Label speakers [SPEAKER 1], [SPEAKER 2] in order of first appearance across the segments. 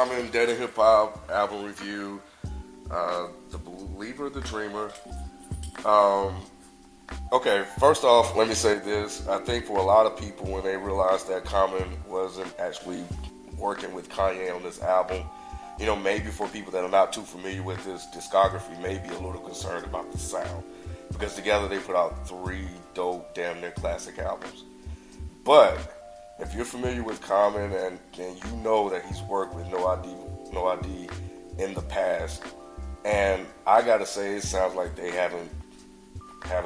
[SPEAKER 1] Common Deadendhiphop album review. The Believer, the Dreamer. Okay, first off, let me say this. I think for a lot of people, when they realized that Common wasn't actually working with Kanye on this album, you know, maybe for people that are not too familiar with his discography, may be a little concerned about the sound. Because together they put out 3 dope, damn near classic albums. But if you're familiar with Common and you know that he's worked with No ID in the past, and I gotta say, it sounds like they haven't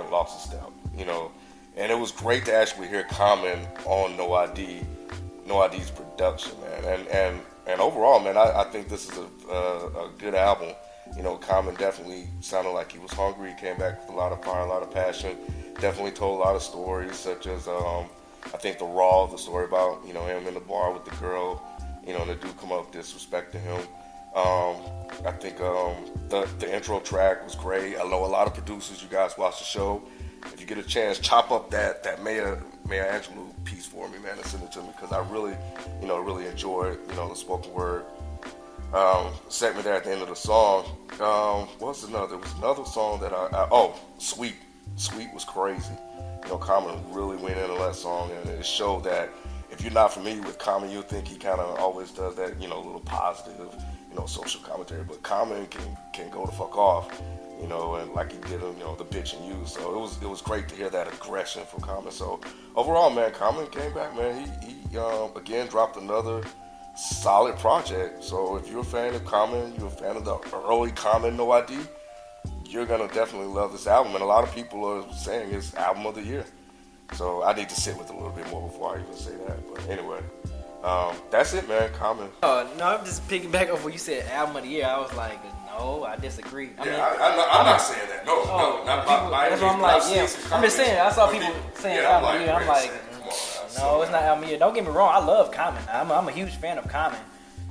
[SPEAKER 1] lost a step, you know. And it was great to actually hear Common on No ID's production, man. And overall, man, I think this is a good album. You know, Common definitely sounded like he was hungry. He came back with a lot of fire, a lot of passion. Definitely told a lot of stories, such as I think the story about, you know, him in the bar with the girl, you know, and the dude come up disrespecting him. I think the intro track was great. I know a lot of producers, you guys watch the show. If you get a chance, chop up that Maya Angelou piece for me, man, and send it to me, because I really enjoyed, you know, the spoken word segment there at the end of the song. There was another song that Sweet was crazy. You know, Common really went into that song, and it showed that if you're not familiar with Common, you'll think he kind of always does that, you know, little positive, you know, social commentary. But Common can go the fuck off, you know, and like he did, you know, the bitch and you. So it was great to hear that aggression from Common. So overall, man, Common came back, man. He again dropped another solid project. So if you're a fan of Common, you're a fan of the early Common No ID, you're gonna definitely love this album. And a lot of people are saying it's album of the year. So I need to sit with it a little bit more before I even say that. But anyway, that's it, man. Common.
[SPEAKER 2] No, I'm just picking back off what you said, album of the year. I was like, no, I disagree.
[SPEAKER 1] I'm not saying that. No, not by
[SPEAKER 2] that's what I'm like. Yeah, I'm just saying. I saw people saying album of the year. I'm like, no, it's not album of the year. Don't get me wrong. I love Common. I'm a huge fan of Common.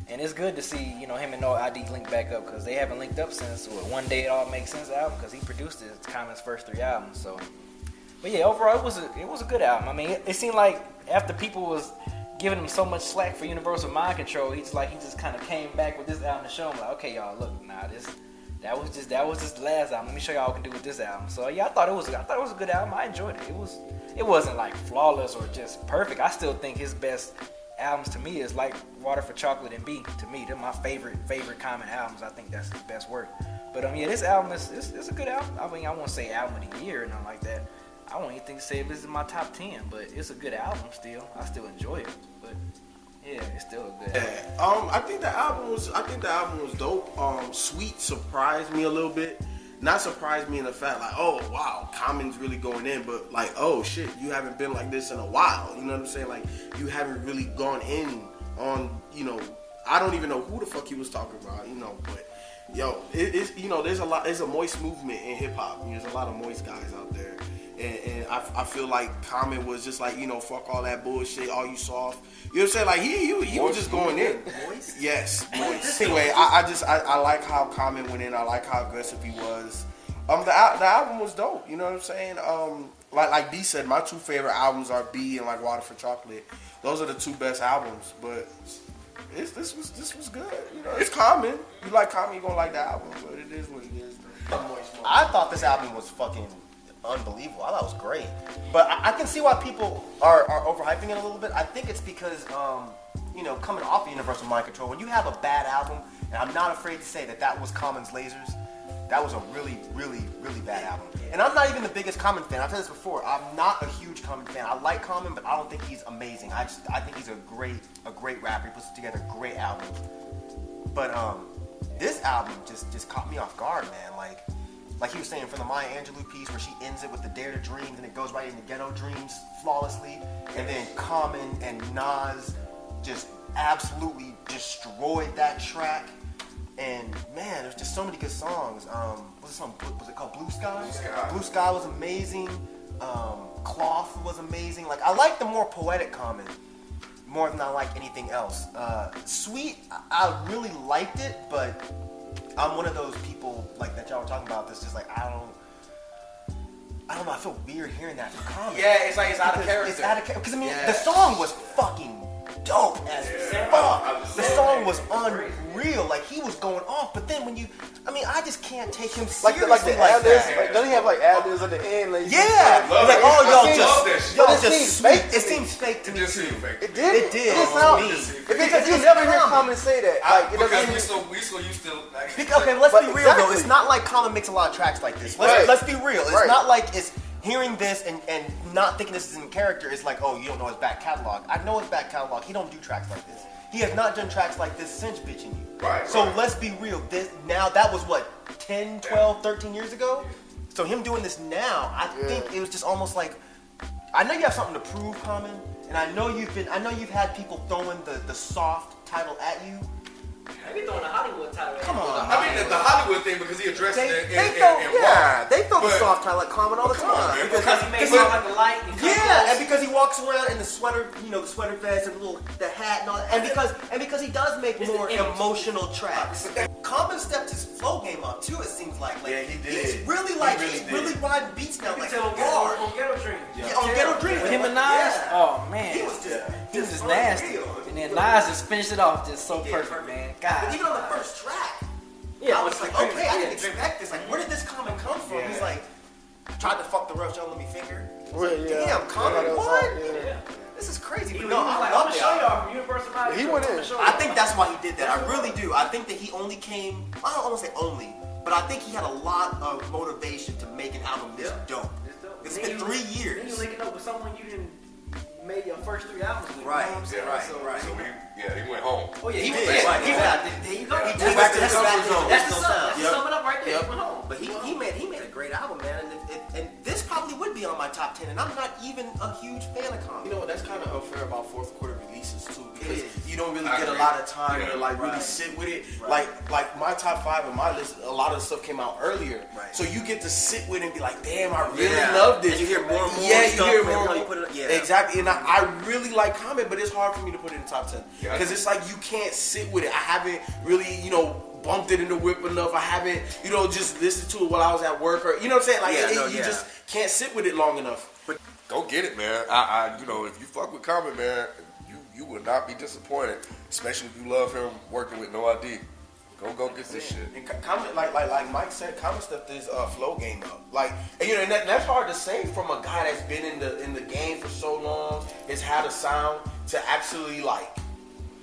[SPEAKER 2] And it's good to see, you know, him and No ID link back up, because they haven't linked up since One Day It All Makes Sense album, because he produced it. It's Common's first 3 albums. So, but yeah, overall it was a good album. I mean, it seemed like after people was giving him so much slack for Universal Mind Control, he just kind of came back with this album to show him like, okay, y'all, look, that was just the last album. Let me show y'all what we can do with this album. So yeah, I thought it was a good album. I enjoyed it. It wasn't like flawless or just perfect. I still think his best albums to me is like Water for Chocolate and B. To me, they're my favorite Common albums. I think that's his best work. But yeah, this album is a good album. I mean, I won't say album of the year or nothing like that. I won't even say this is my top 10, but it's a good album still. I still enjoy it. But yeah, it's still a good album.
[SPEAKER 3] I think the album was dope. Sweet surprised me a little bit. Not surprised me in the fact like, oh wow, Common's really going in, but like, oh shit, you haven't been like this in a while. You know what I'm saying? Like, you haven't really gone in on, you know, I don't even know who the fuck he was talking about, you know, but yo, it's you know, there's a moist movement in hip hop. There's a lot of moist guys out there. And I feel like Common was just like, you know, fuck all that bullshit, all you soft. You know what I'm saying? Like he was just going in.
[SPEAKER 2] Moist?
[SPEAKER 3] Yes, moist. Anyway, I like how Common went in. I like how aggressive he was. The album was dope. You know what I'm saying? Like D said, my 2 favorite albums are B and like Water for Chocolate. Those are the 2 best albums. But this was good. You know, it's Common. You like Common, you gonna like the album. But it is what it is.
[SPEAKER 4] I thought this album was fucking unbelievable. I thought it was great. But I can see why people are overhyping it a little bit. I think it's because, you know, coming off of Universal Mind Control, when you have a bad album, and I'm not afraid to say that was Common's Lasers, that was a really, really, really bad album. And I'm not even the biggest Common fan. I've said this before. I'm not a huge Common fan. I like Common, but I don't think he's amazing. I think he's a great rapper. He puts together great albums. But this album just caught me off guard, man. Like he was saying, from the Maya Angelou piece where she ends it with the Dare to Dream, and it goes right into Ghetto Dreams flawlessly, and then Common and Nas just absolutely destroyed that track. And man, there's just so many good songs. Was it called Blue Sky? Blue Sky was amazing. Cloth was amazing. Like, I like the more poetic Common more than I like anything else. Sweet, I really liked it, but I'm one of those people like that y'all were talking about. That's just like, I don't know. I feel weird hearing that from Common.
[SPEAKER 2] Yeah, it's like it's out of character.
[SPEAKER 4] It's out of character. Because I mean, the song was fucking dope as fuck. The song was unreal. Like, he was going off. But then when I just can't take him seriously
[SPEAKER 5] like the ad-libs.
[SPEAKER 4] that.
[SPEAKER 5] Like, doesn't he have like ad-libs at the end? Like,
[SPEAKER 4] Yeah. Like, y'all just
[SPEAKER 5] fake.
[SPEAKER 4] It seems fake to me.
[SPEAKER 1] It seemed fake.
[SPEAKER 5] It did.
[SPEAKER 4] It did.
[SPEAKER 5] It sound,
[SPEAKER 4] To me.
[SPEAKER 5] if you never hear Common say that, like, it
[SPEAKER 1] Because
[SPEAKER 5] doesn't.
[SPEAKER 1] we so used to.
[SPEAKER 4] Okay, let's be real though.
[SPEAKER 5] Exactly.
[SPEAKER 4] It's not like Common makes a lot of tracks like this.
[SPEAKER 5] Right.
[SPEAKER 4] Let's be real. It's
[SPEAKER 5] Right.
[SPEAKER 4] not like it's hearing this and not thinking this is in character. It's like, oh, you don't know his back catalog. I know his back catalog. He don't do tracks like this. He has not done tracks like this since Bitchin' You.
[SPEAKER 1] Right.
[SPEAKER 4] So let's be real. That was what, 10, 12, 13 years ago? So him doing this now, I think it was just almost like, I know you have something to prove, Common, and I know you've had people throwing the soft title at you.
[SPEAKER 2] They be throwing the Hollywood title.
[SPEAKER 4] Come on.
[SPEAKER 1] I mean, the Hollywood thing, because he addressed it in
[SPEAKER 4] They throw the
[SPEAKER 1] But-
[SPEAKER 4] soft title at Common all the time.
[SPEAKER 1] man,
[SPEAKER 2] Because he makes it look like a light.
[SPEAKER 4] Yeah, and because he walks around in the sweater, the sweater vest and the hat and all that, and because he does make
[SPEAKER 2] It's
[SPEAKER 4] more
[SPEAKER 2] the image.
[SPEAKER 4] emotional tracks. Common stepped his flow game up too. It seems like
[SPEAKER 3] Yeah, he did.
[SPEAKER 4] He's really
[SPEAKER 3] did.
[SPEAKER 4] riding beats now like
[SPEAKER 2] on
[SPEAKER 4] hard.
[SPEAKER 2] Ghetto Dreams.
[SPEAKER 4] Yeah, on Ghetto Dreams.
[SPEAKER 2] With him and Nas,
[SPEAKER 4] Yeah.
[SPEAKER 2] oh man,
[SPEAKER 4] He was
[SPEAKER 2] just nasty.
[SPEAKER 4] unreal.
[SPEAKER 2] And then Nas just finished it off just so
[SPEAKER 4] He did.
[SPEAKER 2] perfect, man. God.
[SPEAKER 4] But even on the first track,
[SPEAKER 2] Yeah,
[SPEAKER 4] I was like, okay, I didn't
[SPEAKER 2] yeah.
[SPEAKER 4] expect this. Like, where did this Common come from?
[SPEAKER 3] Yeah.
[SPEAKER 4] He's like, tried to fuck the rough, y'all let me finger.
[SPEAKER 5] Yeah.
[SPEAKER 4] Damn, Common, what?
[SPEAKER 5] Yeah.
[SPEAKER 4] This is crazy.
[SPEAKER 2] He
[SPEAKER 4] But
[SPEAKER 2] was
[SPEAKER 4] no, I
[SPEAKER 2] like, I'm
[SPEAKER 4] love
[SPEAKER 2] gonna
[SPEAKER 4] the
[SPEAKER 2] show
[SPEAKER 4] album.
[SPEAKER 2] y'all from Universal Money.
[SPEAKER 5] He went in.
[SPEAKER 4] I think that's why he did that. I really do. I think that he only came, I don't want to say only, but I think he had a lot of motivation to make an album this dope. It's been 3
[SPEAKER 2] Then
[SPEAKER 4] years.
[SPEAKER 2] you linking up with someone you didn't made your first 3 albums with.
[SPEAKER 4] Right,
[SPEAKER 2] You know what I'm saying?
[SPEAKER 4] right,
[SPEAKER 2] So,
[SPEAKER 4] right.
[SPEAKER 1] So he went home.
[SPEAKER 2] Oh yeah,
[SPEAKER 4] He
[SPEAKER 2] went
[SPEAKER 4] did.
[SPEAKER 2] back.
[SPEAKER 4] He
[SPEAKER 2] Yeah,
[SPEAKER 4] went-
[SPEAKER 2] there you go.
[SPEAKER 4] he
[SPEAKER 2] That's
[SPEAKER 4] went back to his
[SPEAKER 2] the
[SPEAKER 4] original
[SPEAKER 2] sum. That's
[SPEAKER 4] sound.
[SPEAKER 2] the sum it up right there.
[SPEAKER 3] Yep.
[SPEAKER 2] He went home.
[SPEAKER 4] But he made a great album, man, and this probably would be on my top 10, and I'm not even a huge fan of Common.
[SPEAKER 3] You know what? That's kind of unfair about fourth quarter releases too, because
[SPEAKER 4] It is.
[SPEAKER 3] you don't really
[SPEAKER 1] I
[SPEAKER 3] get a
[SPEAKER 1] agree.
[SPEAKER 3] lot of time
[SPEAKER 1] Yeah.
[SPEAKER 3] to like really
[SPEAKER 4] Right.
[SPEAKER 3] sit with it.
[SPEAKER 4] Right.
[SPEAKER 3] Like my top 5 of my list, a lot of the stuff came out earlier,
[SPEAKER 4] Right.
[SPEAKER 3] so you get to sit with it and be like, damn, I really
[SPEAKER 4] Yeah.
[SPEAKER 3] love this.
[SPEAKER 4] And you hear more and more
[SPEAKER 3] Yeah, you
[SPEAKER 4] stuff
[SPEAKER 3] hear
[SPEAKER 4] when
[SPEAKER 3] more.
[SPEAKER 4] you put it- yeah.
[SPEAKER 3] Exactly, and I really like Common, but it's hard for me to put it in the top 10
[SPEAKER 1] Yeah.
[SPEAKER 3] because it's like you can't sit with it. I haven't really, bumped it in the whip enough. I haven't, just listened to it while I was at work, or you know what I'm saying? Like you just can't sit with it long enough.
[SPEAKER 1] But go get it, man. I if you fuck with Common, man, you will not be disappointed, especially if you love him working with No ID. Go get this shit.
[SPEAKER 3] And Common, like Mike said, Common stepped his flow game up. Like, and that's hard to say from a guy that's been in the game for so long, has had a sound to actually like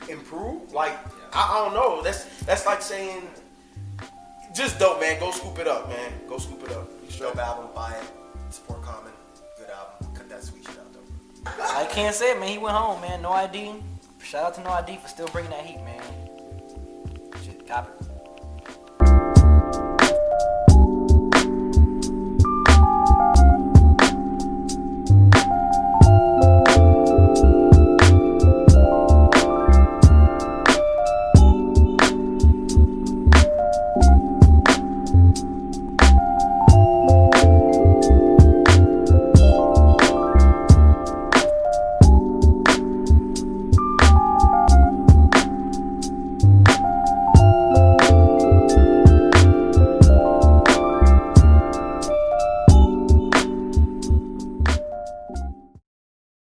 [SPEAKER 3] improve. Like, I don't know. That's like saying, just dope, man. Go scoop it up, man. Go scoop it up.
[SPEAKER 4] Dope album, buy it, support Common, good album, cut that sweet shit out though.
[SPEAKER 2] I can't say it, man. He went home, man. No ID. Shout out to No ID for still bringing that heat, man. Shit, copy.